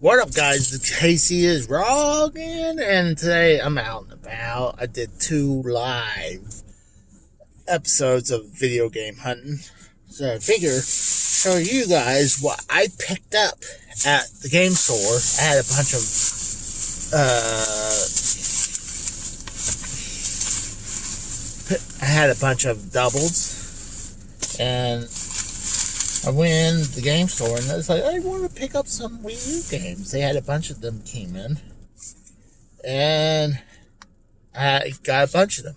What up, guys? The Casey is Rogan, and today I'm out and about. I did 2 live episodes of video game hunting, so I figure show you guys what I picked up at the game store. I had a bunch of doubles, and I went in the game store and I was like, I want to pick up some Wii U games. They had a bunch of them came in, and I got a bunch of them.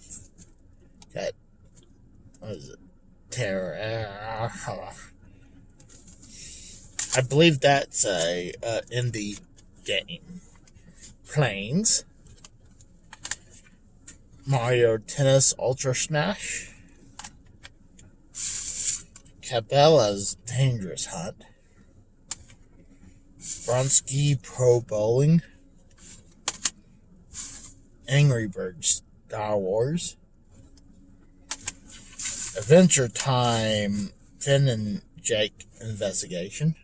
Got, what is it? Terror. I believe that's a indie game. Planes. Mario Tennis Ultra Smash. Cabela's Dangerous Hunt. Bronski Pro Bowling. Angry Birds Star Wars. Adventure Time Finn and Jake Investigation.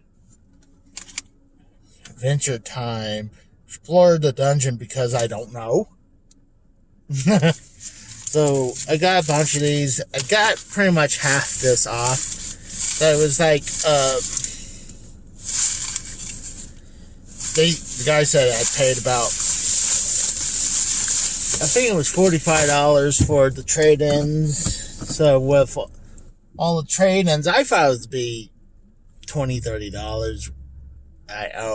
Adventure Time Explore the Dungeon because I don't know. So I got a bunch of these. I got pretty much half this off. So it was like, the guy said I paid about, I think it was $45 for the trade-ins. So with all the trade-ins, I thought it would be $20, $30.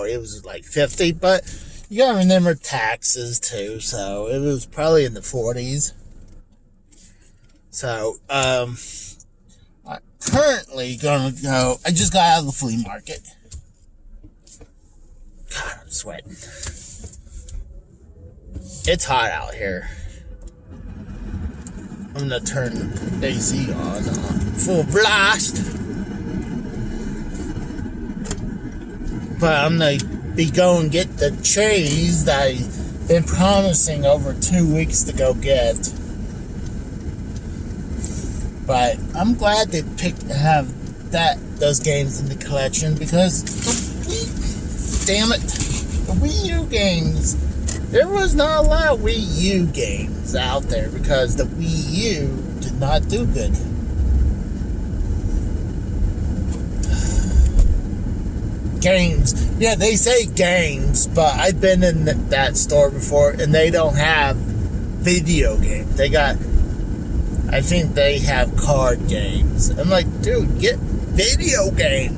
It was like $50, but you gotta remember taxes too, so it was probably in the 40s. So, I'm currently gonna go, I just got out of the flea market. God, I'm sweating. It's hot out here. I'm gonna turn the AC on full blast. But I'm gonna be going get the cheese that I've been promising over 2 weeks to go get. But I'm glad they have those games in the collection because the Wii U games, there was not a lot of Wii U games out there because the Wii U did not do good. Games, yeah, they say games, but I've been in that store before and they don't have video games. I think they have card games. I'm like, dude, get video games.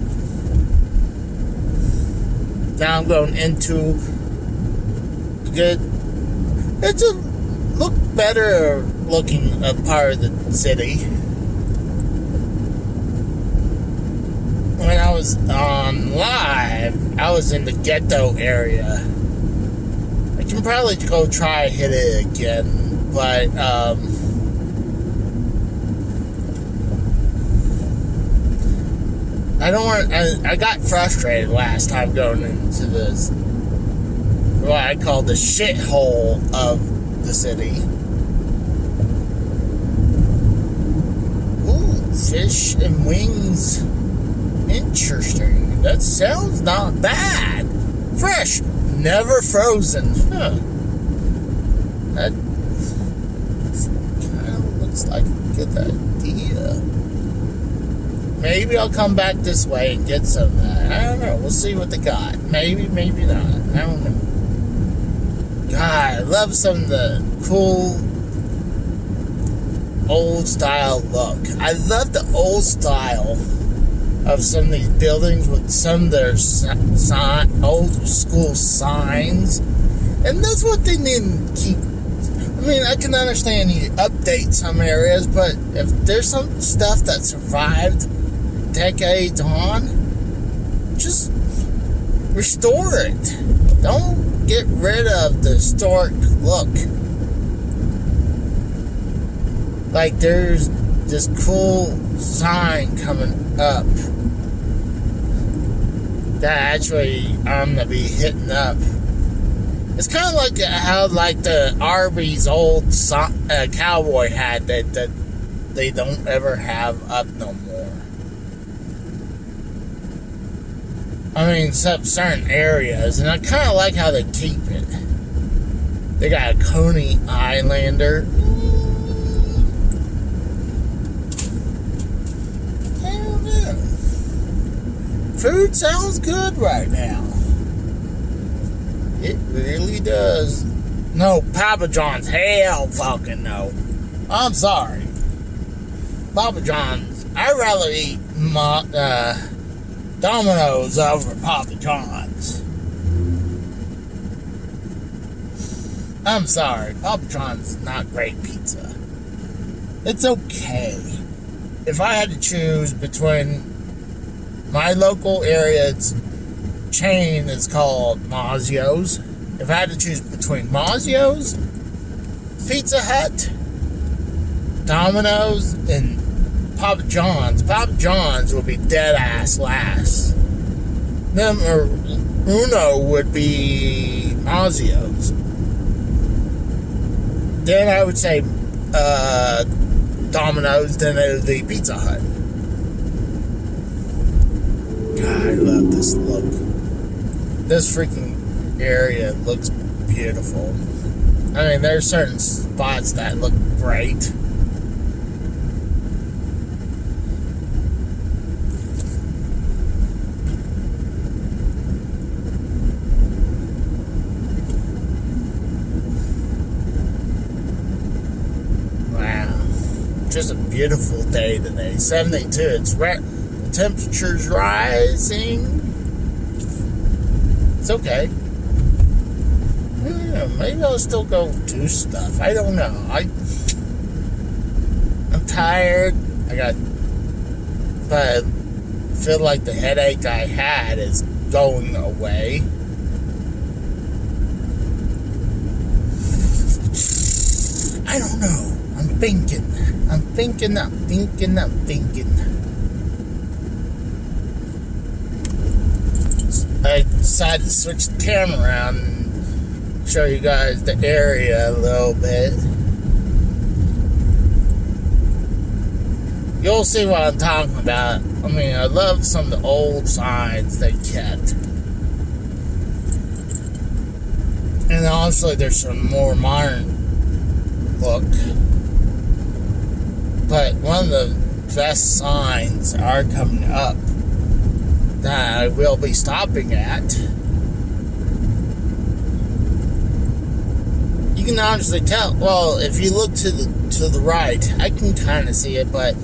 Now I'm going into it's a look better looking part of the city. When I was on live, I was in the ghetto area. I can probably go try hit it again, but I got frustrated last time going into this, what I call the shithole of the city. Ooh, fish and wings. Interesting. That sounds not bad. Fresh, never frozen. Huh. That kind of looks like a good idea. Maybe I'll come back this way and get some of that. I don't know. We'll see what they got. Maybe, maybe not. I don't know. God, I love some of the cool old style look. I love the old style of some of these buildings with some of their old school signs. And that's what they need to keep. I mean, I can understand you update some areas, but if there's some stuff that survived decades on, just restore it. Don't get rid of the historic look. Like there's this cool sign coming up that actually I'm gonna be hitting up. It's kind of like how like the Arby's old cowboy hat that they don't ever have up no more. I mean, except certain areas, and I kind of like how they keep it. They got a Coney Islander. I don't know. Food sounds good right now. It really does. No, Papa John's. Hell fucking no. I'm sorry. Papa John's. I'd rather eat Domino's over Papa John's. I'm sorry. Papa John's is not great pizza. It's okay. If I had to choose between my local area's chain is called Mazzio's. If I had to choose between Mazzio's, Pizza Hut, Domino's, and Papa John's would be dead ass last. Number uno would be Mazzio's. Then I would say Domino's, then it would be Pizza Hut. God, I love this look. This freaking area looks beautiful. I mean, there's certain spots that look great. Just a beautiful day today. 72. It's the temperature's rising. It's okay. Yeah, maybe I'll still go do stuff. I don't know. I'm tired. But I feel like the headache I had is going away. I don't know. I'm thinking. I decided to switch the camera around and show you guys the area a little bit. You'll see what I'm talking about. I mean, I love some of the old signs they kept. And honestly, there's some more modern look. But one of the best signs are coming up that I will be stopping at. You can honestly tell. Well, if you look to the right, I can kind of see it, but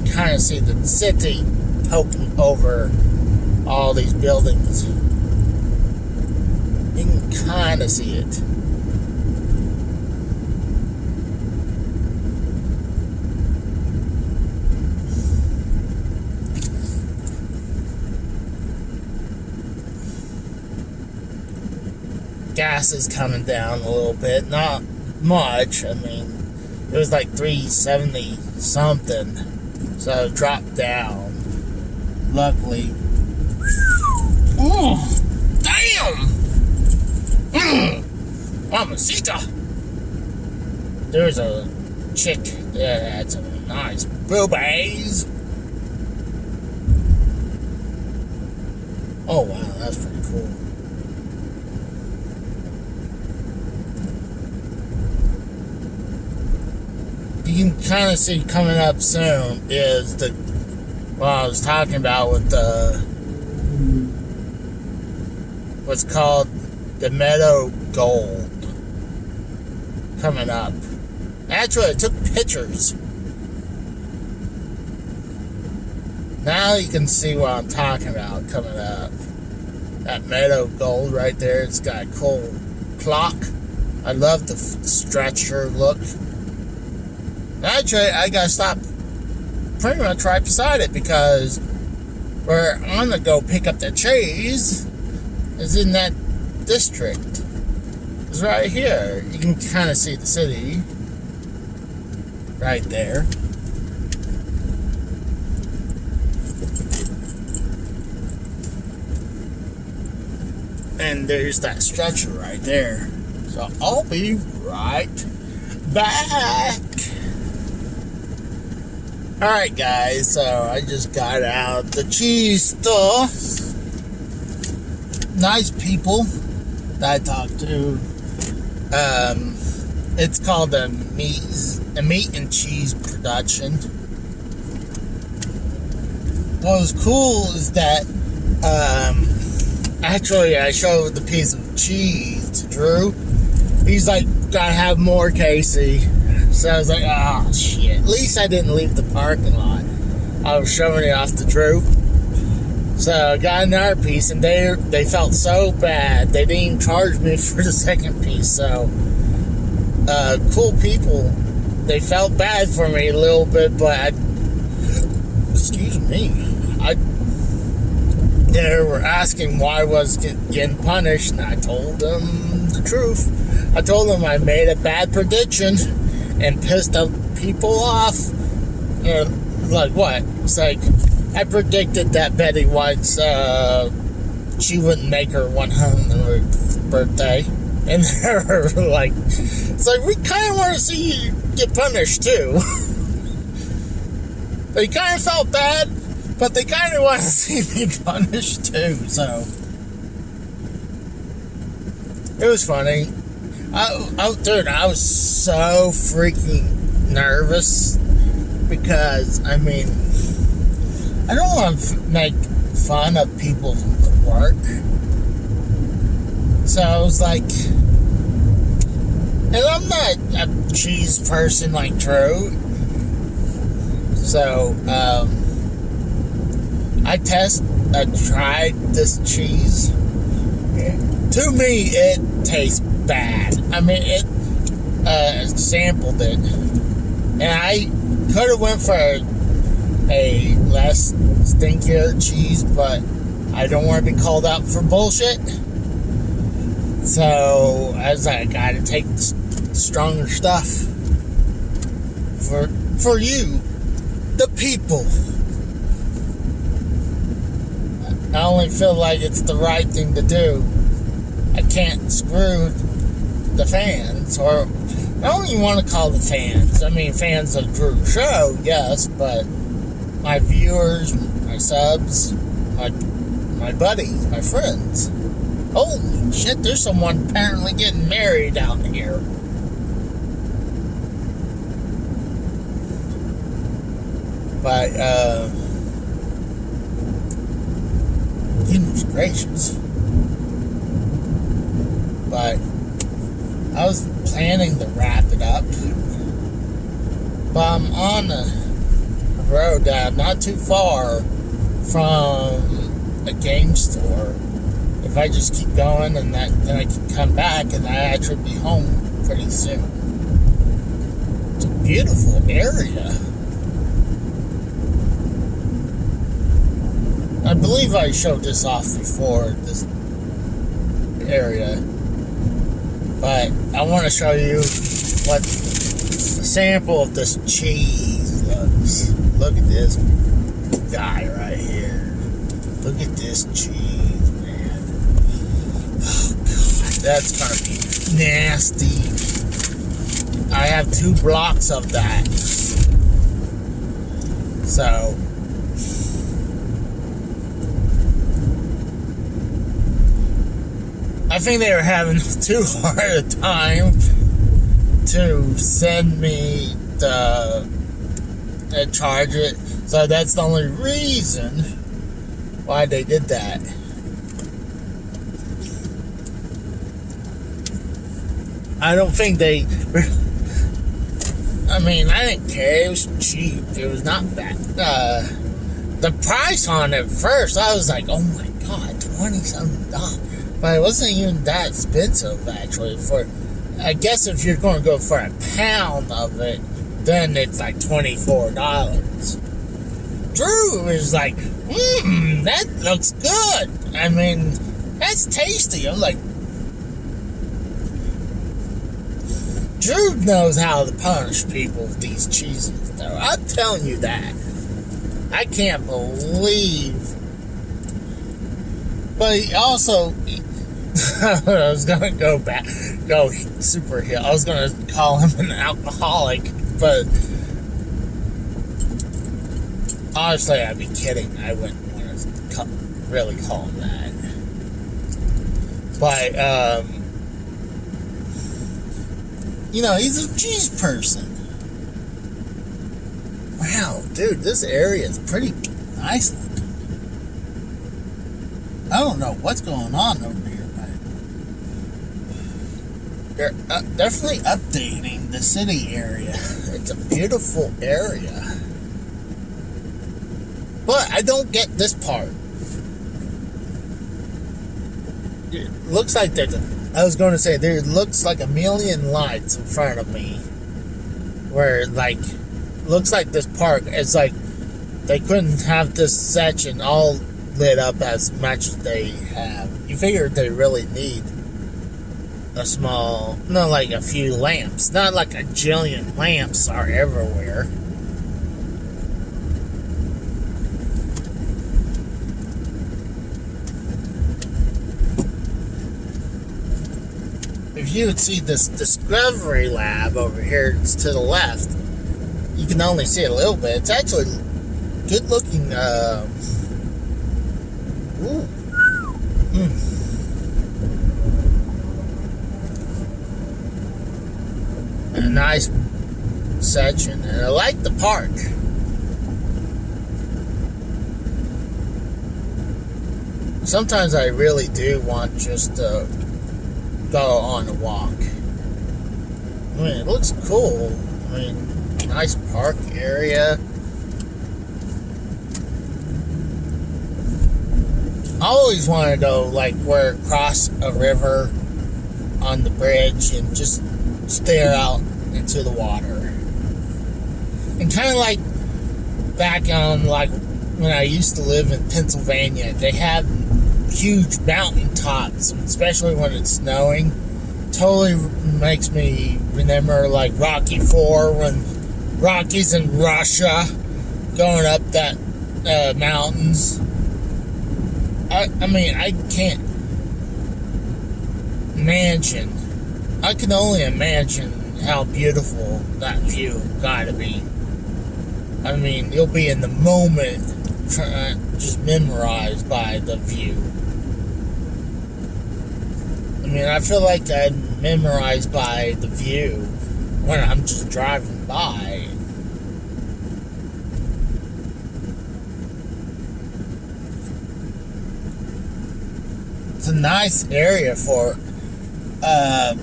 you kind of see the city poking over all these buildings. You can kind of see it. Gas is coming down a little bit, not much. I mean, it was like 370 something, so it dropped down. Luckily. Oh, damn! Mamacita! There's a chick that had some nice boobies. Oh wow, that's pretty cool. You can kind of see coming up soon is what I was talking about with what's called the Meadow Gold coming up. Actually, I took pictures. Now you can see what I'm talking about coming up. That Meadow Gold right there. It's got a cool clock. I love the stretcher look. Actually, I gotta stop pretty much right beside it because where I'm gonna go pick up the cheese is in that district. It's right here. You can kind of see the city right there. And there's that stretcher right there. So I'll be right back. Alright guys, so I just got out the cheese store. nice people that I talked to. It's called a meat and cheese production. What was cool is that actually I showed the piece of cheese to Drew. He's like, gotta have more, Casey. So I was like, oh shit. At least I didn't leave the parking lot. I was showing it off to Drew. So I got another piece, and they felt so bad they didn't even charge me for the second piece. So cool people. They felt bad for me a little bit, but excuse me. They were asking why I was getting punished, and I told them the truth. I told them I made a bad prediction and pissed people off. Like what? It's like, I predicted that Betty White's, she wouldn't make her 100th birthday. And they're like, it's like, we kind of want to see you get punished too. They kind of felt bad, but they kind of want to see me punished too, so. It was funny. Dude, I was so freaking nervous because, I mean, I don't want to make fun of people at work. So I was like, and I'm not a cheese person like Drew. So, I tried this cheese. To me, it tastes bad. I mean, it sampled it. And I could have went for a less stinkier cheese, but I don't want to be called out for bullshit. So I was like, I gotta take the stronger stuff for you, the people. I only feel like it's the right thing to do. I can't screw the fans, or I don't even want to call the fans. I mean, fans of Drew's show, yes, but my viewers, my subs, my buddies, my friends. Holy shit, there's someone apparently getting married out here. But, goodness gracious. But I was planning to wrap it up. But I'm on a road not too far from a game store. If I just keep going, and then I can come back, and I actually be home pretty soon. It's a beautiful area. I believe I showed this off before, this area. But I want to show you what a sample of this cheese looks. Look at this guy right here. Look at this cheese, man. Oh, God. That's going to be nasty. I have 2 blocks of that. So, I think they were having too hard a time to send me the charge it. So that's the only reason why they did that. I don't think they... I mean, I didn't care. It was cheap. It was not bad. The price on it first, I was like, oh my God, $20-something. But it wasn't even that expensive, actually. I guess if you're going to go for a pound of it, then it's like $24. Drew is like, that looks good. I mean, that's tasty. I'm like, Drew knows how to punish people with these cheeses, though. I'm telling you that. I can't believe. But he also... I was gonna go super hill. I was gonna call him an alcoholic, but honestly, I'd be kidding. I wouldn't want to really call him that. But, he's a cheese person. Wow, dude, this area is pretty nice looking. I don't know what's going on over here, but they're definitely updating the city area. It's a beautiful area. But I don't get this part. It looks like there looks like a million lights in front of me. Where, looks like this park, it's like they couldn't have this section all lit up as much as they have. You figure they really need a few lamps. Not like a jillion lamps are everywhere. If you would see this Discovery Lab over here to the left, you can only see it a little bit. It's actually good looking. A nice section, and I like the park. Sometimes I really do want just to go on a walk. I mean, it looks cool. I mean, nice park area. I always want to go cross a river on the bridge and just stare out into the water. And kind of like back on when I used to live in Pennsylvania, they have huge mountain tops, especially when it's snowing. Totally makes me remember Rocky IV, when Rocky's in Russia going up that mountains. I mean, I can't imagine. I can only imagine how beautiful that view gotta be. I mean, you'll be in the moment, just memorized by the view. I mean, I feel like I'm memorized by the view when I'm just driving by. It's a nice area for a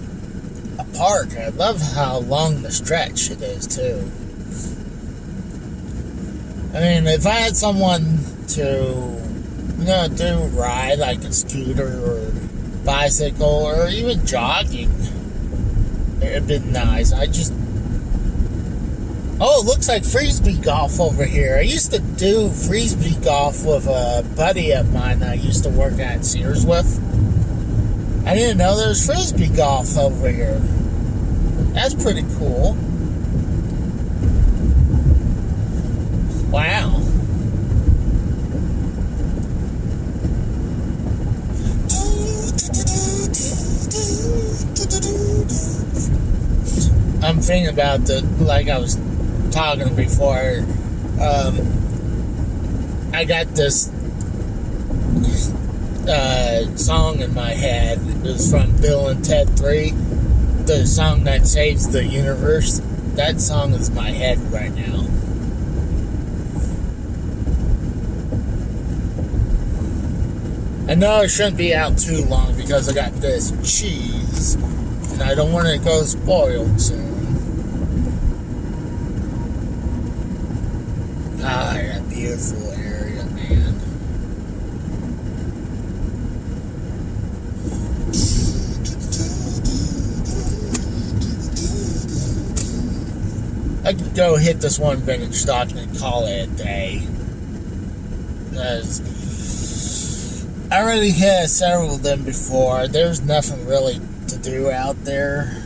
park. I love how long the stretch it is, too. I mean, if I had someone to, do ride like a scooter or bicycle or even jogging, it'd be nice. Oh, it looks like frisbee golf over here. I used to do frisbee golf with a buddy of mine that I used to work at Sears with. I didn't know there was frisbee golf over here. That's pretty cool. Wow. I'm thinking about like I was talking before, I got this song in my head. It was from Bill and Ted 3, the song that saves the universe. That song is in my head right now. I know it shouldn't be out too long because I got this cheese and I don't want it to go spoiled soon. Ah, that beautiful area, man. I could go hit this one vintage stock and call it a day. Because I already had several of them before. There's nothing really to do out there.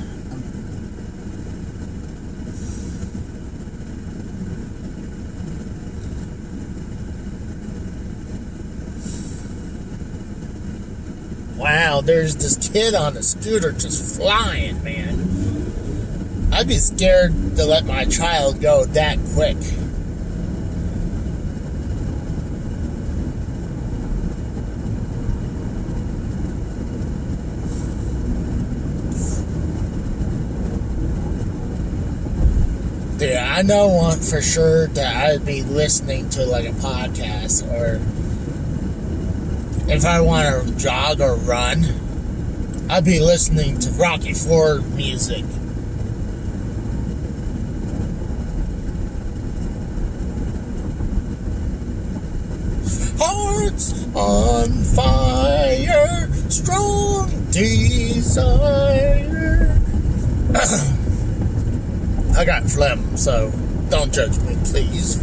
Wow, there's this kid on a scooter just flying, man. I'd be scared to let my child go that quick. I know one for sure that I'd be listening to like a podcast, or if I want to jog or run, I'd be listening to Rocky IV music. Hearts on fire, strong desire. I got phlegm, so don't judge me, please.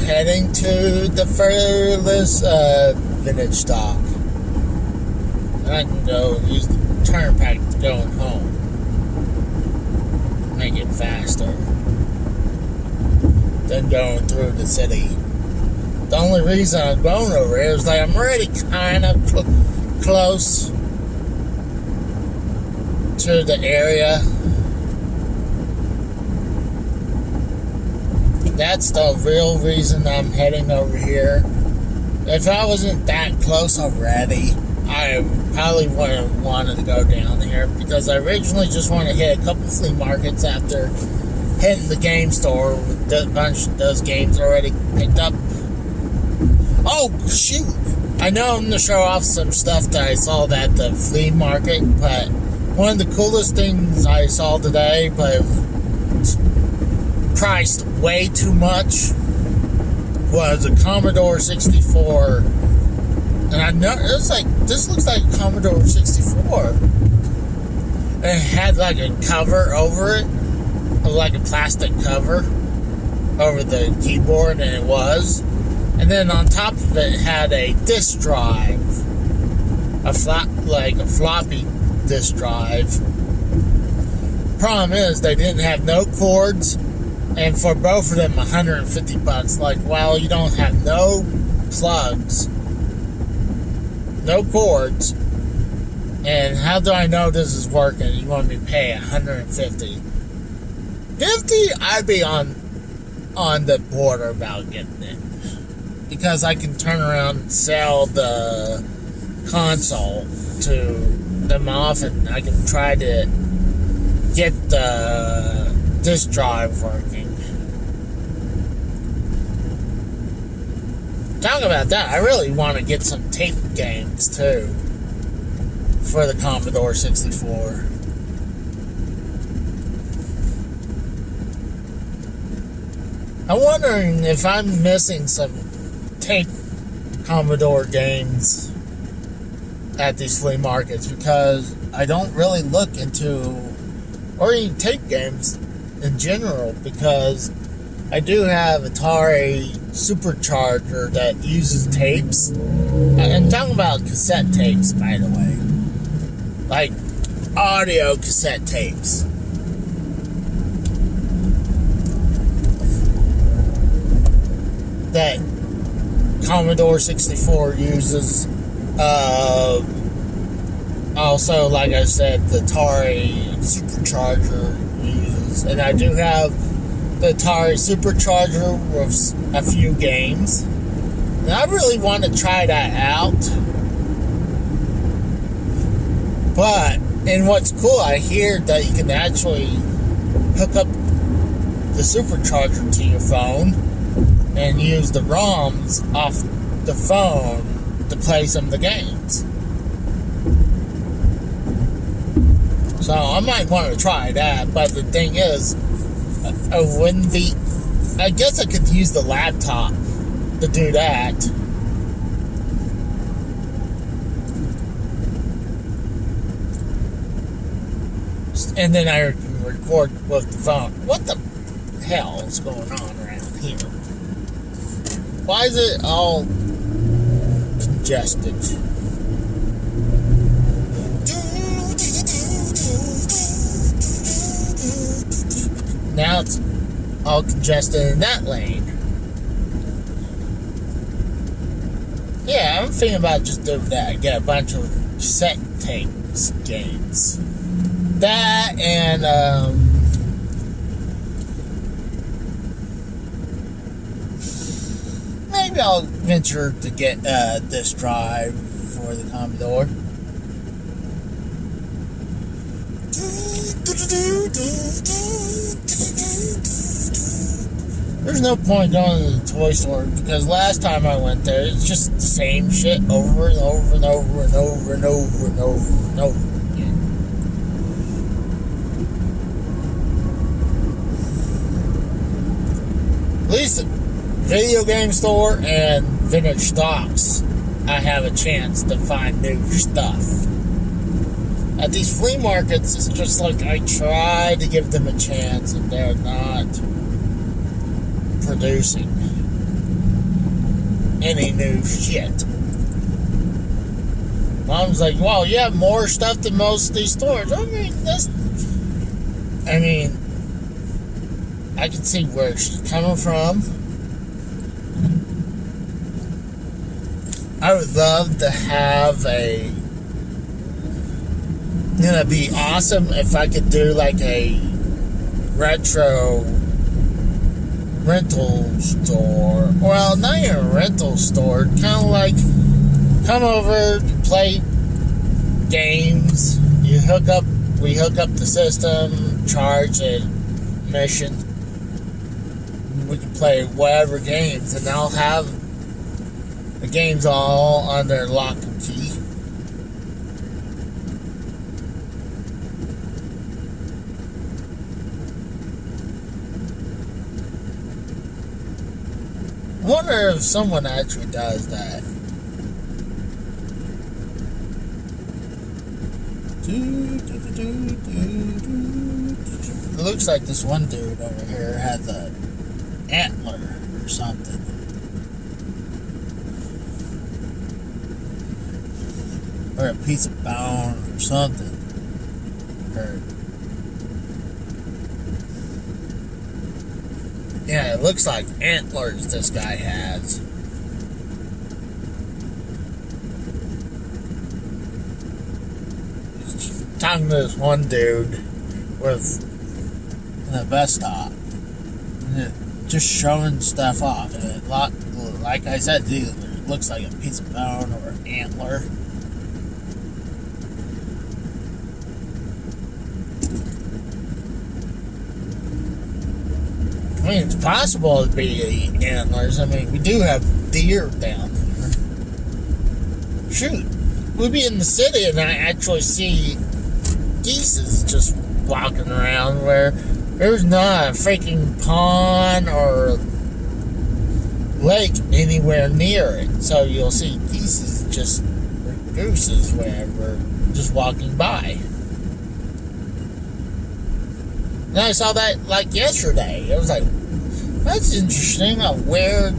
Heading to the furthest vintage dock. And I can go use the turnpike going home. Make it faster than going through the city. The only reason I'm going over here is like I'm already kind of close to the area. That's the real reason I'm heading over here. If I wasn't that close already, I probably wouldn't have wanted to go down here, because I originally just wanted to hit a couple flea markets after hitting the game store with a bunch of those games already picked up. Oh, shoot! I know I'm going to show off some stuff that I saw at the flea market, but one of the coolest things I saw today, but priced way too much, was a Commodore 64. And I know, it was like, this looks like a Commodore 64. And it had like a cover over it, like a plastic cover over the keyboard, and it was. And then on top of it, it had a disk drive, a floppy disk drive. Problem is, they didn't have no cords, and for both of them, $150. Like, well, you don't have no plugs, no cords, and how do I know this is working? You want me to pay $150? $50, I'd be on the border about getting it, because I can turn around and sell the console to them off, and I can try to get the disk drive working. Talking about that, I really want to get some tape games too for the Commodore 64. I'm wondering if I'm missing some tape Commodore games at these flea markets, because I don't really look into, or even tape games in general, because I do have Atari Supercharger that uses tapes. I'm talking about cassette tapes, by the way. Like audio cassette tapes. That Commodore 64 uses. Also, like I said, the Atari Supercharger uses. And I do have the Atari Supercharger with a few games. And I really want to try that out. But, and what's cool, I hear that you can actually hook up the Supercharger to your phone and use the ROMs off the phone to play some of the games. So I might want to try that, but the thing is, I guess I could use the laptop to do that. And then I can record with the phone. What the hell is going on around here? Why is it all congested? Now it's all congested in that lane. Yeah, I'm thinking about just doing that. Get a bunch of cassette tapes games. That and maybe I'll venture to get this drive for the Commodore. There's no point going to the toy store because last time I went there, it's just the same shit over and over and over and over and over and over and over again. At least video game store and vintage stocks, I have a chance to find new stuff. At these flea markets, it's just like I try to give them a chance and they're not producing any new shit. Mom's like, well, you have more stuff than most of these stores. I can see where she's coming from. I would love to have it'd be awesome if I could do like a retro rental store. Well, not even a rental store. Kind of like come over, play games. We hook up the system, charge admission. We can play whatever games, and I'll have the games all under lock and key. I wonder if someone actually does that. It looks like this one dude over here has an antler or something. Or a piece of bone or something. Yeah, it looks like antlers this guy has. Talking to this one dude with a vest on, just showing stuff off. And it, like I said, it looks like a piece of bone or an antler. I mean, it's possible to be antlers. I mean, we do have deer down here. Shoot, we'd be in the city and I actually see geese just walking around where there's not a freaking pond or lake anywhere near it. So you'll see geese just, or gooses, whatever, just walking by. And I saw that like yesterday. It was like, that's interesting. A weird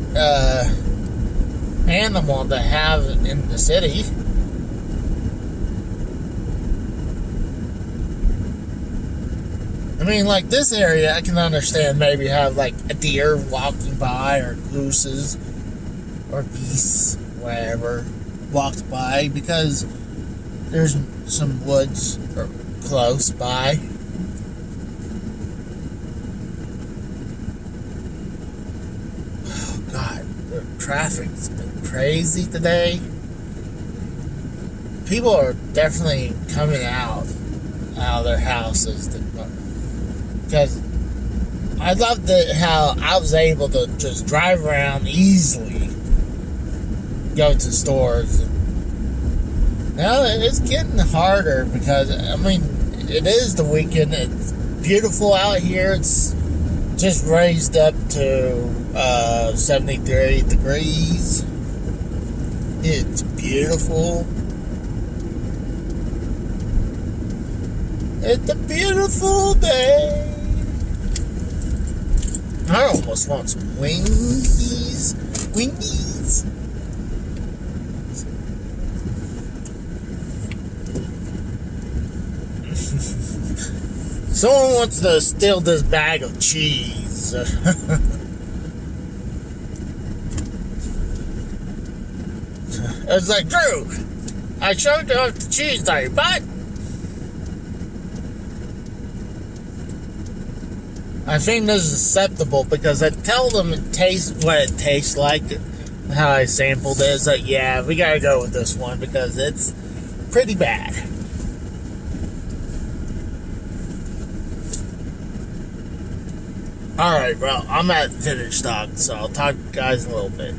animal to have in the city. I mean, like this area, I can understand maybe have like a deer walking by or gooses or geese, whatever, walks by because there's some woods close by. Traffic's been crazy today. People are definitely coming out of their houses because I loved how I was able to just drive around easily, go to stores. Now it's getting harder because I mean it is the weekend. It's beautiful out here. It's just raised up to 73 degrees. It's beautiful. It's a beautiful day. I almost want some wingies. Wingies. Someone wants to steal this bag of cheese. It's like, Drew, I showed you off the cheese there, but I think this is acceptable because I tell them it tastes what it tastes like. How I sampled it. It's like, yeah, we gotta go with this one because it's pretty bad. Alright, well, I'm at finished talk, so I'll talk to you guys in a little bit.